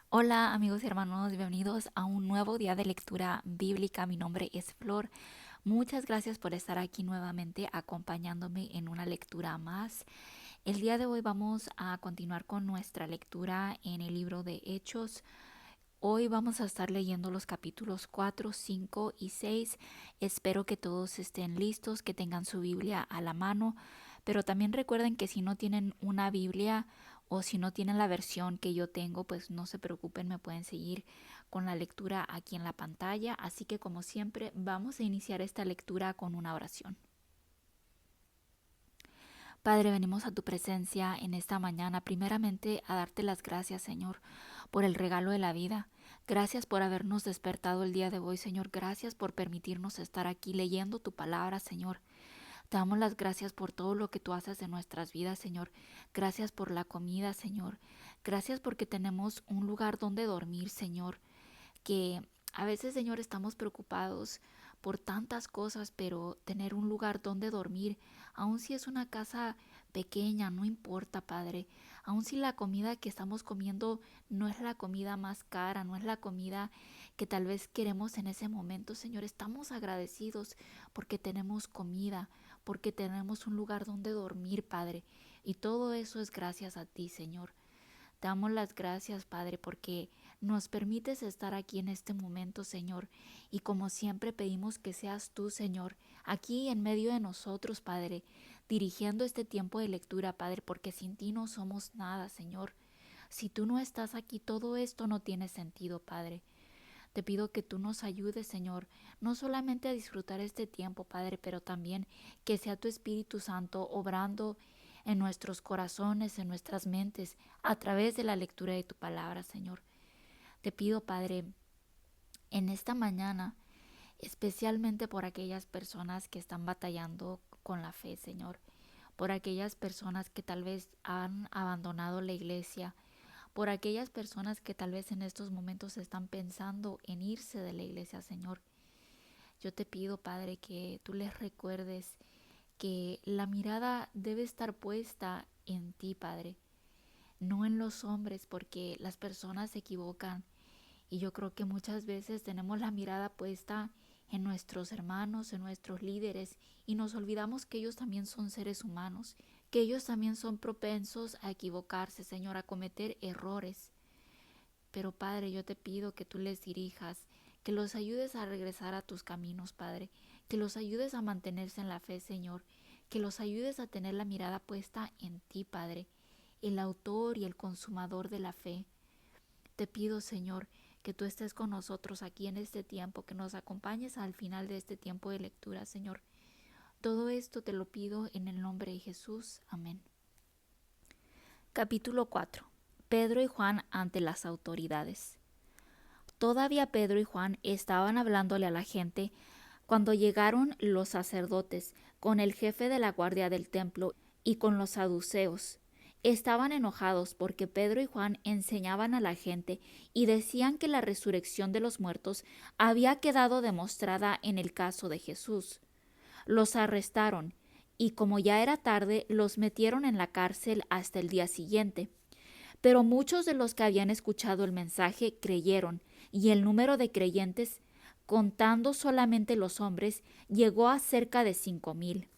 Hola amigos y hermanos, bienvenidos a un nuevo día de lectura bíblica. Mi nombre es Flor. Muchas gracias por estar aquí nuevamente acompañándome en una lectura más. El día de hoy vamos a continuar con nuestra lectura en el libro de Hechos. Hoy vamos a estar leyendo los capítulos 4, 5 y 6. Espero que todos estén listos, que tengan su Biblia a la mano, pero también recuerden que si no tienen una Biblia o si no tienen la versión que yo tengo, pues no se preocupen, me pueden seguir con la lectura aquí en la pantalla. Así que como siempre, vamos a iniciar esta lectura con una oración. Padre, venimos a tu presencia en esta mañana, primeramente a darte las gracias, Señor, por el regalo de la vida. Gracias por habernos despertado el día de hoy, Señor. Gracias por permitirnos estar aquí leyendo tu palabra, Señor. Te damos las gracias por todo lo que tú haces en nuestras vidas, Señor. Gracias por la comida, Señor. Gracias porque tenemos un lugar donde dormir, Señor, que a veces, Señor, estamos preocupados por tantas cosas, pero tener un lugar donde dormir, aun si es una casa pequeña, no importa, Padre. Aun si la comida que estamos comiendo no es la comida más cara, no es la comida que tal vez queremos en ese momento, Señor, estamos agradecidos porque tenemos comida, porque tenemos un lugar donde dormir, Padre. Y todo eso es gracias a ti, Señor. Te damos las gracias, Padre, porque nos permites estar aquí en este momento, Señor. Y como siempre pedimos que seas tú, Señor, aquí en medio de nosotros, Padre, dirigiendo este tiempo de lectura, Padre, porque sin ti no somos nada, Señor. Si tú no estás aquí, todo esto no tiene sentido, Padre. Te pido que tú nos ayudes, Señor, no solamente a disfrutar este tiempo, Padre, pero también que sea tu Espíritu Santo obrando en nuestros corazones, en nuestras mentes, a través de la lectura de tu palabra, Señor. Te pido, Padre, en esta mañana, especialmente por aquellas personas que están batallando con la fe, Señor, por aquellas personas que tal vez han abandonado la iglesia, por aquellas personas que tal vez en estos momentos están pensando en irse de la iglesia, Señor. Yo te pido, Padre, que tú les recuerdes que la mirada debe estar puesta en ti, Padre, no en los hombres, porque las personas se equivocan y yo creo que muchas veces tenemos la mirada puesta en nuestros hermanos, en nuestros líderes, y nos olvidamos que ellos también son seres humanos, que ellos también son propensos a equivocarse, Señor, a cometer errores. Pero Padre, yo te pido que tú les dirijas, que los ayudes a regresar a tus caminos, Padre, que los ayudes a mantenerse en la fe, Señor, que los ayudes a tener la mirada puesta en ti, Padre, el autor y el consumador de la fe. Te pido, Señor, que tú estés con nosotros aquí en este tiempo, que nos acompañes al final de este tiempo de lectura, Señor. Todo esto te lo pido en el nombre de Jesús. Amén. Capítulo 4. Pedro y Juan ante las autoridades. Todavía Pedro y Juan estaban hablándole a la gente cuando llegaron los sacerdotes con el jefe de la guardia del templo y con los saduceos. Estaban enojados porque Pedro y Juan enseñaban a la gente y decían que la resurrección de los muertos había quedado demostrada en el caso de Jesús. Los arrestaron y como ya era tarde, los metieron en la cárcel hasta el día siguiente. Pero muchos de los que habían escuchado el mensaje creyeron, y el número de creyentes, contando solamente los hombres, llegó a cerca de 5,000.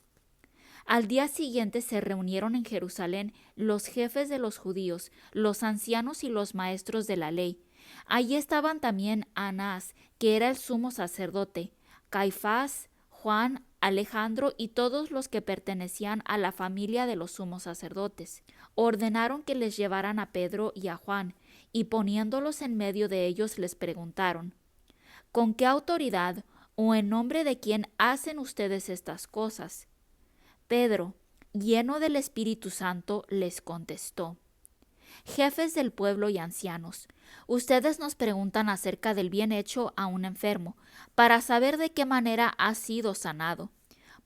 Al día siguiente se reunieron en Jerusalén los jefes de los judíos, los ancianos y los maestros de la ley. Allí estaban también Anás, que era el sumo sacerdote, Caifás, Juan, Alejandro y todos los que pertenecían a la familia de los sumos sacerdotes. Ordenaron que les llevaran a Pedro y a Juan, y poniéndolos en medio de ellos les preguntaron: ¿Con qué autoridad o en nombre de quién hacen ustedes estas cosas? Pedro, lleno del Espíritu Santo, les contestó: Jefes del pueblo y ancianos, ustedes nos preguntan acerca del bien hecho a un enfermo, para saber de qué manera ha sido sanado.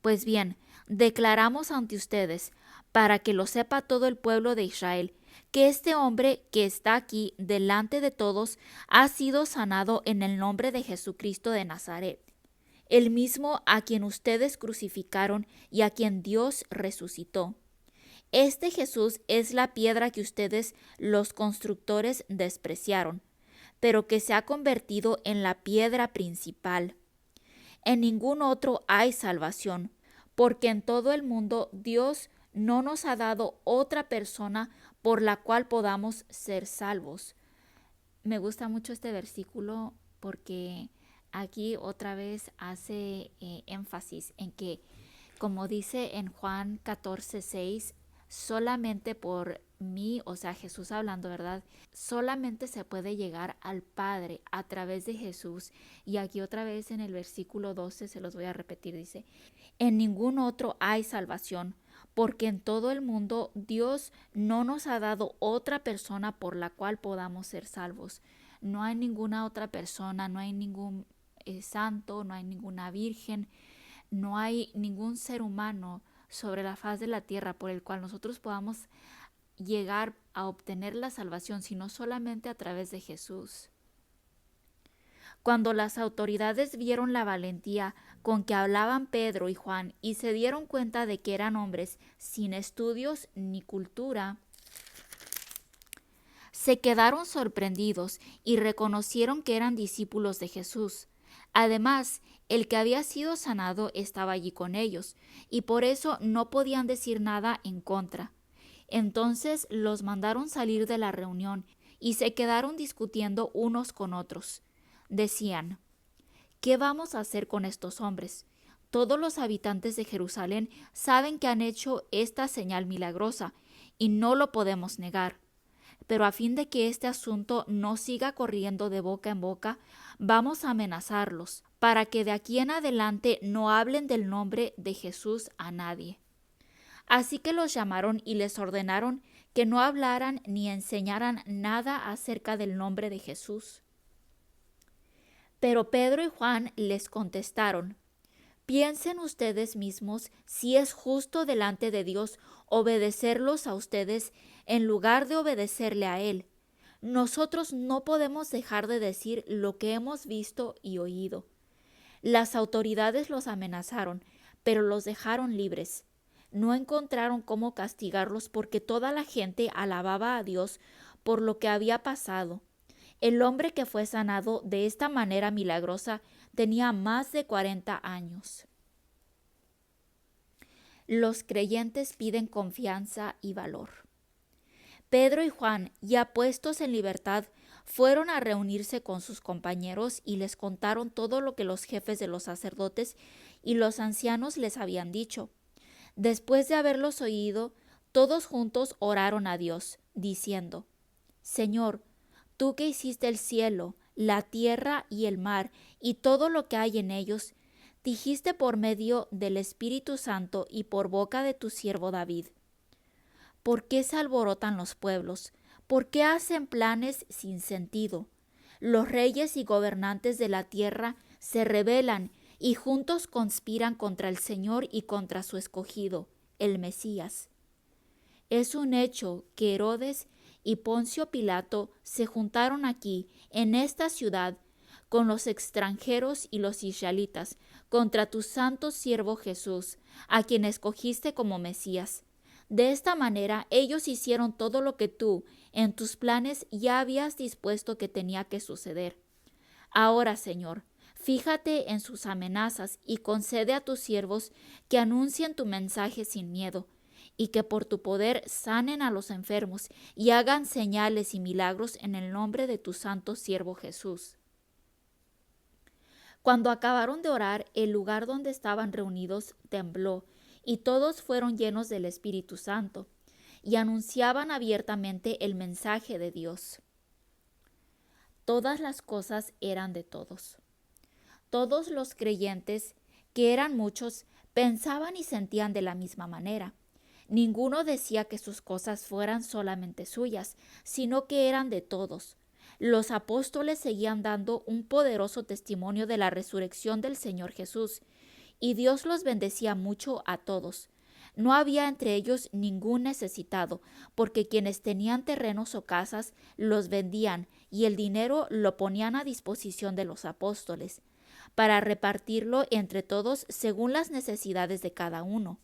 Pues bien, declaramos ante ustedes, para que lo sepa todo el pueblo de Israel, que este hombre que está aquí delante de todos ha sido sanado en el nombre de Jesucristo de Nazaret, el mismo a quien ustedes crucificaron y a quien Dios resucitó. Este Jesús es la piedra que ustedes, los constructores, despreciaron, pero que se ha convertido en la piedra principal. En ningún otro hay salvación, porque en todo el mundo Dios no nos ha dado otra persona por la cual podamos ser salvos. Me gusta mucho este versículo porque aquí otra vez hace énfasis en que, como dice en Juan 14:6, solamente por mí, o sea, Jesús hablando, ¿verdad? Solamente se puede llegar al Padre a través de Jesús. Y aquí otra vez en el versículo 12 se los voy a repetir, dice: en ningún otro hay salvación, porque en todo el mundo Dios no nos ha dado otra persona por la cual podamos ser salvos. No hay ninguna otra persona, no hay ningún santo, no hay ninguna virgen, no hay ningún ser humano sobre la faz de la tierra por el cual nosotros podamos llegar a obtener la salvación, sino solamente a través de Jesús. Cuando las autoridades vieron la valentía con que hablaban Pedro y Juan y se dieron cuenta de que eran hombres sin estudios ni cultura, se quedaron sorprendidos y reconocieron que eran discípulos de Jesús. Además, el que había sido sanado estaba allí con ellos, y por eso no podían decir nada en contra. Entonces los mandaron salir de la reunión y se quedaron discutiendo unos con otros. Decían: ¿qué vamos a hacer con estos hombres? Todos los habitantes de Jerusalén saben que han hecho esta señal milagrosa, y no lo podemos negar. Pero a fin de que este asunto no siga corriendo de boca en boca, vamos a amenazarlos, para que de aquí en adelante no hablen del nombre de Jesús a nadie. Así que los llamaron y les ordenaron que no hablaran ni enseñaran nada acerca del nombre de Jesús. Pero Pedro y Juan les contestaron: piensen ustedes mismos si es justo delante de Dios obedecerlos a ustedes en lugar de obedecerle a Él. Nosotros no podemos dejar de decir lo que hemos visto y oído. Las autoridades los amenazaron, pero los dejaron libres. No encontraron cómo castigarlos porque toda la gente alababa a Dios por lo que había pasado. El hombre que fue sanado de esta manera milagrosa tenía más de 40 años. Los creyentes piden confianza y valor. Pedro y Juan, ya puestos en libertad, fueron a reunirse con sus compañeros y les contaron todo lo que los jefes de los sacerdotes y los ancianos les habían dicho. Después de haberlos oído, todos juntos oraron a Dios, diciendo: Señor, tú que hiciste el cielo, la tierra y el mar, y todo lo que hay en ellos, dijiste por medio del Espíritu Santo y por boca de tu siervo David: ¿por qué se alborotan los pueblos? ¿Por qué hacen planes sin sentido? Los reyes y gobernantes de la tierra se rebelan y juntos conspiran contra el Señor y contra su escogido, el Mesías. Es un hecho que Herodes y Poncio Pilato se juntaron aquí, en esta ciudad, con los extranjeros y los israelitas, contra tu santo siervo Jesús, a quien escogiste como Mesías. De esta manera ellos hicieron todo lo que tú, en tus planes, ya habías dispuesto que tenía que suceder. Ahora, Señor, fíjate en sus amenazas y concede a tus siervos que anuncien tu mensaje sin miedo, y que por tu poder sanen a los enfermos y hagan señales y milagros en el nombre de tu santo siervo Jesús. Cuando acabaron de orar, el lugar donde estaban reunidos tembló, y todos fueron llenos del Espíritu Santo, y anunciaban abiertamente el mensaje de Dios. Todas las cosas eran de todos. Todos los creyentes, que eran muchos, pensaban y sentían de la misma manera. Ninguno decía que sus cosas fueran solamente suyas, sino que eran de todos. Los apóstoles seguían dando un poderoso testimonio de la resurrección del Señor Jesús, y Dios los bendecía mucho a todos. No había entre ellos ningún necesitado, porque quienes tenían terrenos o casas los vendían, y el dinero lo ponían a disposición de los apóstoles, para repartirlo entre todos según las necesidades de cada uno.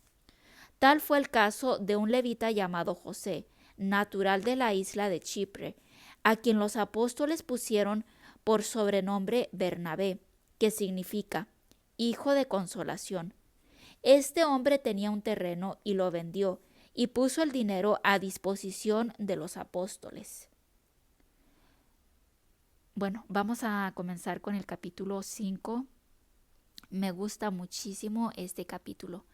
Tal fue el caso de un levita llamado José, natural de la isla de Chipre, a quien los apóstoles pusieron por sobrenombre Bernabé, que significa hijo de consolación. Este hombre tenía un terreno y lo vendió y puso el dinero a disposición de los apóstoles. Bueno, vamos a comenzar con el capítulo 5. Me gusta muchísimo este capítulo.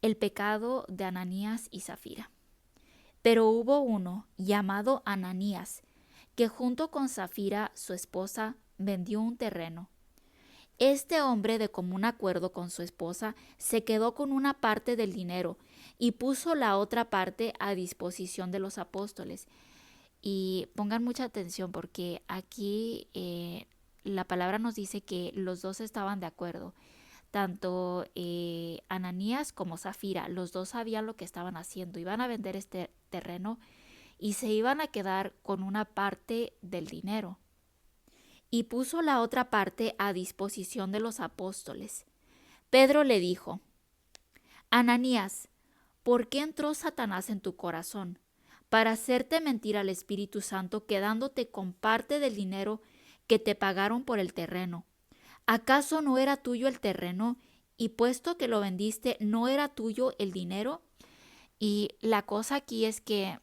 El pecado de Ananías y Zafira. Pero hubo uno llamado Ananías, que junto con Zafira, su esposa, vendió un terreno. Este hombre, de común acuerdo con su esposa, se quedó con una parte del dinero y puso la otra parte a disposición de los apóstoles. Y pongan mucha atención porque aquí la palabra nos dice que los dos estaban de acuerdo. Tanto Ananías como Zafira, los dos sabían lo que estaban haciendo. Iban a vender este terreno y se iban a quedar con una parte del dinero. Y puso la otra parte a disposición de los apóstoles. Pedro le dijo: Ananías, ¿por qué entró Satanás en tu corazón? Para hacerte mentir al Espíritu Santo, quedándote con parte del dinero que te pagaron por el terreno. ¿Acaso no era tuyo el terreno? Y puesto que lo vendiste, ¿no era tuyo el dinero? Y la cosa aquí es que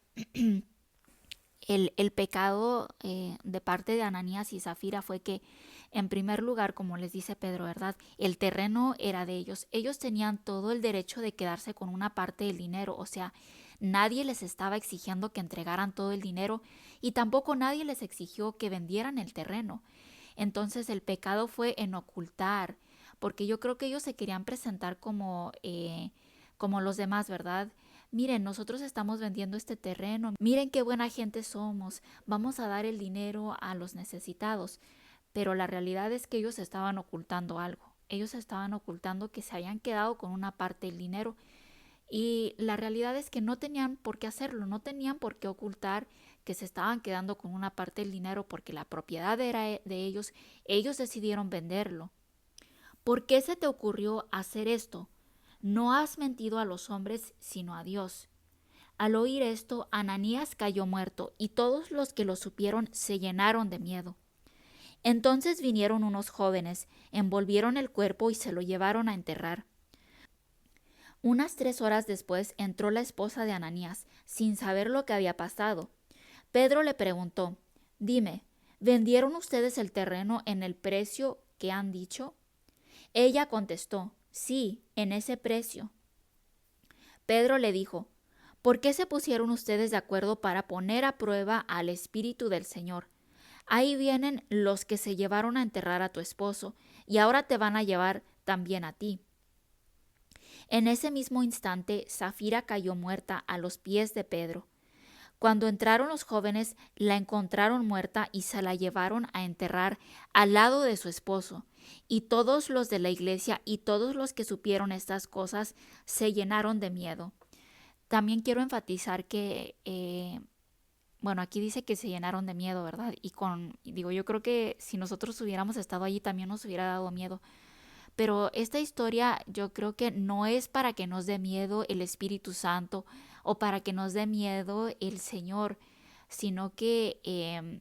el pecado de parte de Ananías y Zafira fue que, en primer lugar, como les dice Pedro, ¿verdad? El terreno era de ellos. Ellos tenían todo el derecho de quedarse con una parte del dinero. O sea, nadie les estaba exigiendo que entregaran todo el dinero y tampoco nadie les exigió que vendieran el terreno. Entonces el pecado fue en ocultar, porque yo creo que ellos se querían presentar como los demás, ¿verdad? Miren, nosotros estamos vendiendo este terreno, miren qué buena gente somos, vamos a dar el dinero a los necesitados. Pero la realidad es que ellos estaban ocultando algo. Ellos estaban ocultando que se habían quedado con una parte del dinero. Y la realidad es que no tenían por qué hacerlo, no tenían por qué ocultar que se estaban quedando con una parte del dinero porque la propiedad era de ellos decidieron venderlo. ¿Por qué se te ocurrió hacer esto? No has mentido a los hombres, sino a Dios. Al oír esto, Ananías cayó muerto, y todos los que lo supieron se llenaron de miedo. Entonces vinieron unos jóvenes, envolvieron el cuerpo y se lo llevaron a enterrar. Unas 3 horas después entró la esposa de Ananías, sin saber lo que había pasado. Pedro le preguntó: Dime, ¿vendieron ustedes el terreno en el precio que han dicho? Ella contestó: Sí, en ese precio. Pedro le dijo: ¿Por qué se pusieron ustedes de acuerdo para poner a prueba al Espíritu del Señor? Ahí vienen los que se llevaron a enterrar a tu esposo, y ahora te van a llevar también a ti. En ese mismo instante, Zafira cayó muerta a los pies de Pedro. Cuando entraron los jóvenes, la encontraron muerta y se la llevaron a enterrar al lado de su esposo. Y todos los de la iglesia y todos los que supieron estas cosas se llenaron de miedo. También quiero enfatizar que, bueno, aquí dice que se llenaron de miedo, ¿verdad? Yo creo que si nosotros hubiéramos estado allí también nos hubiera dado miedo. Pero esta historia yo creo que no es para que nos dé miedo el Espíritu Santo o para que nos dé miedo el Señor, sino que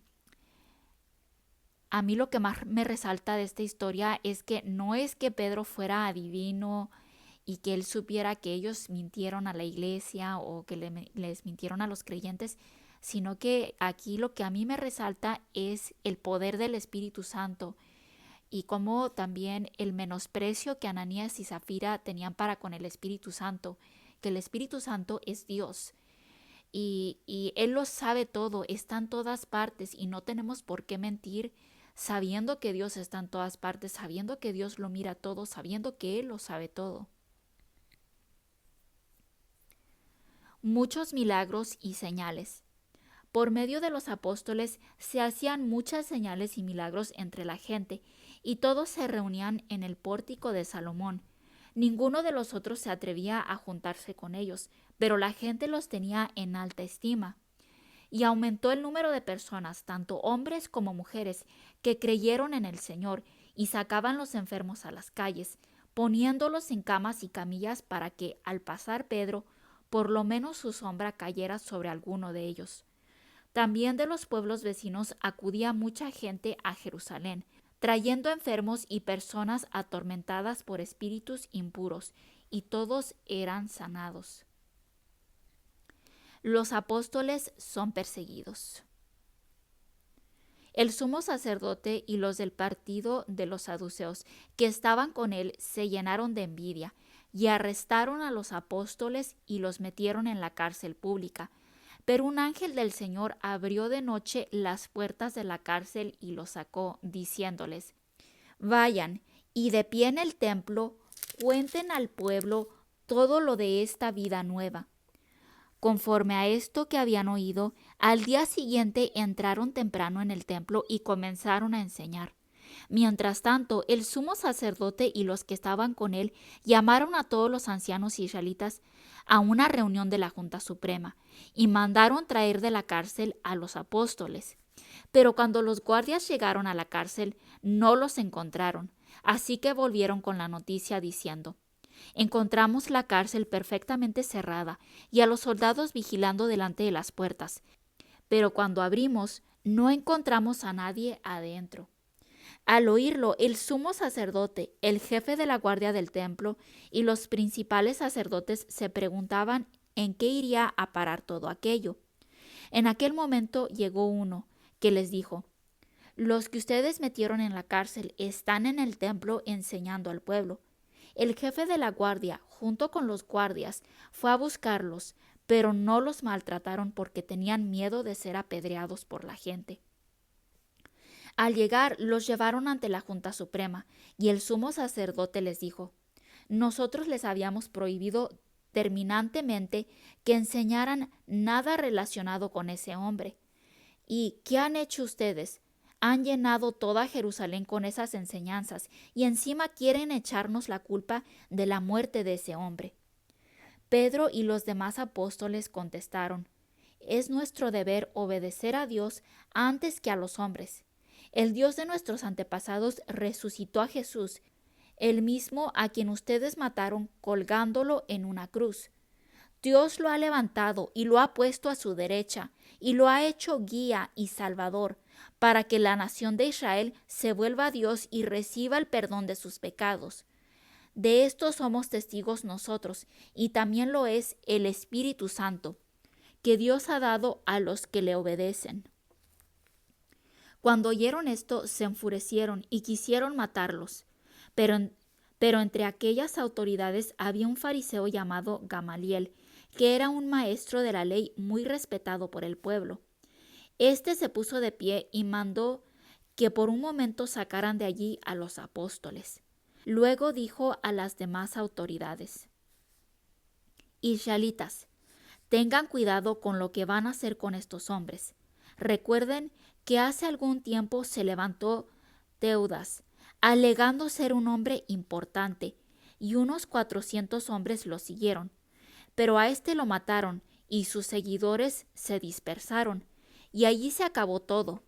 a mí lo que más me resalta de esta historia es que no es que Pedro fuera adivino y que él supiera que ellos mintieron a la iglesia o que les mintieron a los creyentes, sino que aquí lo que a mí me resalta es el poder del Espíritu Santo y cómo también el menosprecio que Ananías y Zafira tenían para con el Espíritu Santo, que el Espíritu Santo es Dios y Él lo sabe todo, está en todas partes y no tenemos por qué mentir sabiendo que Dios está en todas partes, sabiendo que Dios lo mira todo, sabiendo que Él lo sabe todo. Muchos milagros y señales. Por medio de los apóstoles se hacían muchas señales y milagros entre la gente, y todos se reunían en el pórtico de Salomón. Ninguno de los otros se atrevía a juntarse con ellos, pero la gente los tenía en alta estima. Y aumentó el número de personas, tanto hombres como mujeres, que creyeron en el Señor y sacaban los enfermos a las calles, poniéndolos en camas y camillas para que, al pasar Pedro, por lo menos su sombra cayera sobre alguno de ellos. También de los pueblos vecinos acudía mucha gente a Jerusalén, trayendo enfermos y personas atormentadas por espíritus impuros, y todos eran sanados. Los apóstoles son perseguidos. El sumo sacerdote y los del partido de los saduceos que estaban con él se llenaron de envidia y arrestaron a los apóstoles y los metieron en la cárcel pública. Pero un ángel del Señor abrió de noche las puertas de la cárcel y los sacó, diciéndoles: vayan y de pie en el templo cuenten al pueblo todo lo de esta vida nueva. Conforme a esto que habían oído, al día siguiente entraron temprano en el templo y comenzaron a enseñar. Mientras tanto, el sumo sacerdote y los que estaban con él llamaron a todos los ancianos israelitas a una reunión de la Junta Suprema y mandaron traer de la cárcel a los apóstoles. Pero cuando los guardias llegaron a la cárcel, no los encontraron, así que volvieron con la noticia diciendo: encontramos la cárcel perfectamente cerrada y a los soldados vigilando delante de las puertas, pero cuando abrimos no encontramos a nadie adentro. Al oírlo, el sumo sacerdote, el jefe de la guardia del templo y los principales sacerdotes se preguntaban en qué iría a parar todo aquello. En aquel momento llegó uno que les dijo: los que ustedes metieron en la cárcel están en el templo enseñando al pueblo. El jefe de la guardia, junto con los guardias, fue a buscarlos, pero no los maltrataron porque tenían miedo de ser apedreados por la gente. Al llegar, los llevaron ante la Junta Suprema, y el sumo sacerdote les dijo: nosotros les habíamos prohibido terminantemente que enseñaran nada relacionado con ese hombre. ¿Y qué han hecho ustedes? Han llenado toda Jerusalén con esas enseñanzas y encima quieren echarnos la culpa de la muerte de ese hombre. Pedro y los demás apóstoles contestaron: es nuestro deber obedecer a Dios antes que a los hombres. El Dios de nuestros antepasados resucitó a Jesús, el mismo a quien ustedes mataron colgándolo en una cruz. Dios lo ha levantado y lo ha puesto a su derecha, y lo ha hecho guía y salvador, para que la nación de Israel se vuelva a Dios y reciba el perdón de sus pecados. De esto somos testigos nosotros, y también lo es el Espíritu Santo, que Dios ha dado a los que le obedecen. Cuando oyeron esto, se enfurecieron y quisieron matarlos. Pero entre aquellas autoridades había un fariseo llamado Gamaliel, que era un maestro de la ley muy respetado por el pueblo. Este se puso de pie y mandó que por un momento sacaran de allí a los apóstoles. Luego dijo a las demás autoridades: israelitas, tengan cuidado con lo que van a hacer con estos hombres. Recuerden que hace algún tiempo se levantó Teudas, alegando ser un hombre importante, y unos 400 hombres lo siguieron. Pero a este lo mataron y sus seguidores se dispersaron, y allí se acabó todo.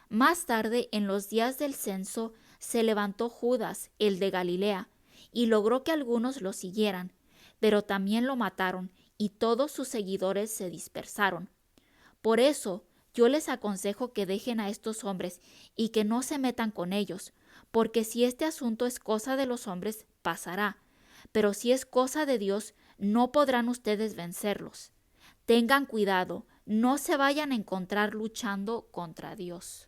Más tarde, en los días del censo, se levantó Judas, el de Galilea, y logró que algunos lo siguieran, pero también lo mataron y todos sus seguidores se dispersaron. Por eso, yo les aconsejo que dejen a estos hombres y que no se metan con ellos, porque si este asunto es cosa de los hombres, pasará, pero si es cosa de Dios, no podrán ustedes vencerlos. Tengan cuidado, no se vayan a encontrar luchando contra Dios.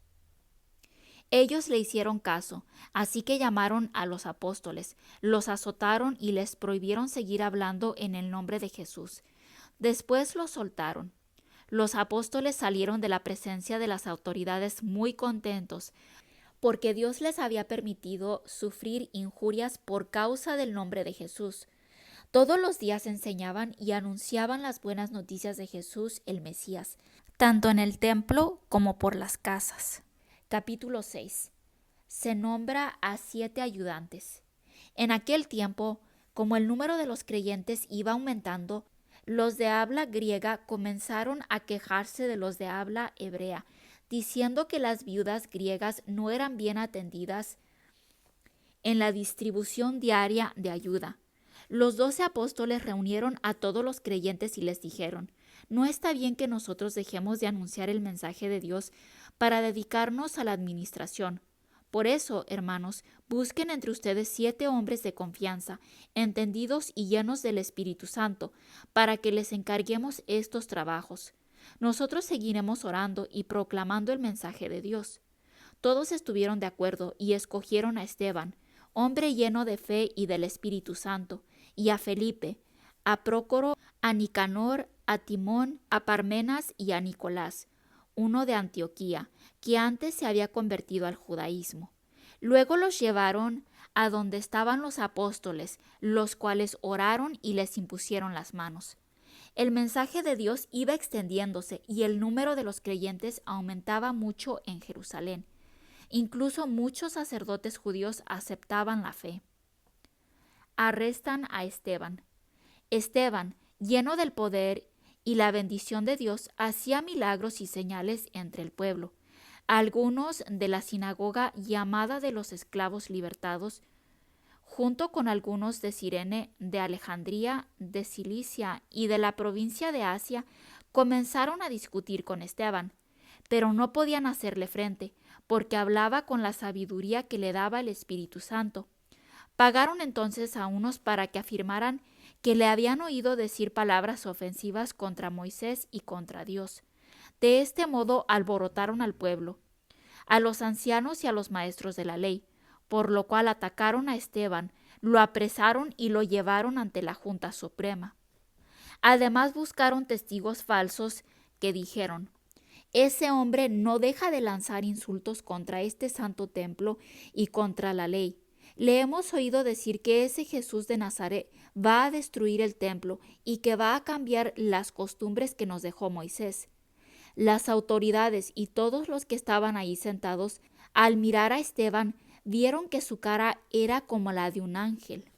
Ellos le hicieron caso, así que llamaron a los apóstoles, los azotaron y les prohibieron seguir hablando en el nombre de Jesús. Después los soltaron. Los apóstoles salieron de la presencia de las autoridades muy contentos, porque Dios les había permitido sufrir injurias por causa del nombre de Jesús. Todos los días enseñaban y anunciaban las buenas noticias de Jesús el Mesías, tanto en el templo como por las casas. Capítulo 6. Se nombra a 7 ayudantes. En aquel tiempo, como el número de los creyentes iba aumentando, los de habla griega comenzaron a quejarse de los de habla hebrea, diciendo que las viudas griegas no eran bien atendidas en la distribución diaria de ayuda. Los 12 apóstoles reunieron a todos los creyentes y les dijeron: No está bien que nosotros dejemos de anunciar el mensaje de Dios para dedicarnos a la administración. Por eso, hermanos, busquen entre ustedes 7 hombres de confianza, entendidos y llenos del Espíritu Santo, para que les encarguemos estos trabajos. Nosotros seguiremos orando y proclamando el mensaje de Dios. Todos estuvieron de acuerdo y escogieron a Esteban, hombre lleno de fe y del Espíritu Santo, y a Felipe, a Prócoro, a Nicanor, a Timón, a Parmenas y a Nicolás, uno de Antioquía, que antes se había convertido al judaísmo. Luego los llevaron a donde estaban los apóstoles, los cuales oraron y les impusieron las manos. El mensaje de Dios iba extendiéndose y el número de los creyentes aumentaba mucho en Jerusalén. Incluso muchos sacerdotes judíos aceptaban la fe. Arrestan a Esteban. Esteban, lleno del poder y la bendición de Dios, hacía milagros y señales entre el pueblo. Algunos de la sinagoga llamada de los esclavos libertados, junto con algunos de Cirene, de Alejandría, de Cilicia y de la provincia de Asia, comenzaron a discutir con Esteban, pero no podían hacerle frente, porque hablaba con la sabiduría que le daba el Espíritu Santo. Pagaron entonces a unos para que afirmaran que le habían oído decir palabras ofensivas contra Moisés y contra Dios. De este modo alborotaron al pueblo, a los ancianos y a los maestros de la ley, por lo cual atacaron a Esteban, lo apresaron y lo llevaron ante la Junta Suprema. Además buscaron testigos falsos que dijeron: ese hombre no deja de lanzar insultos contra este santo templo y contra la ley. Le hemos oído decir que ese Jesús de Nazaret va a destruir el templo y que va a cambiar las costumbres que nos dejó Moisés. Las autoridades y todos los que estaban ahí sentados, al mirar a Esteban, vieron que su cara era como la de un ángel.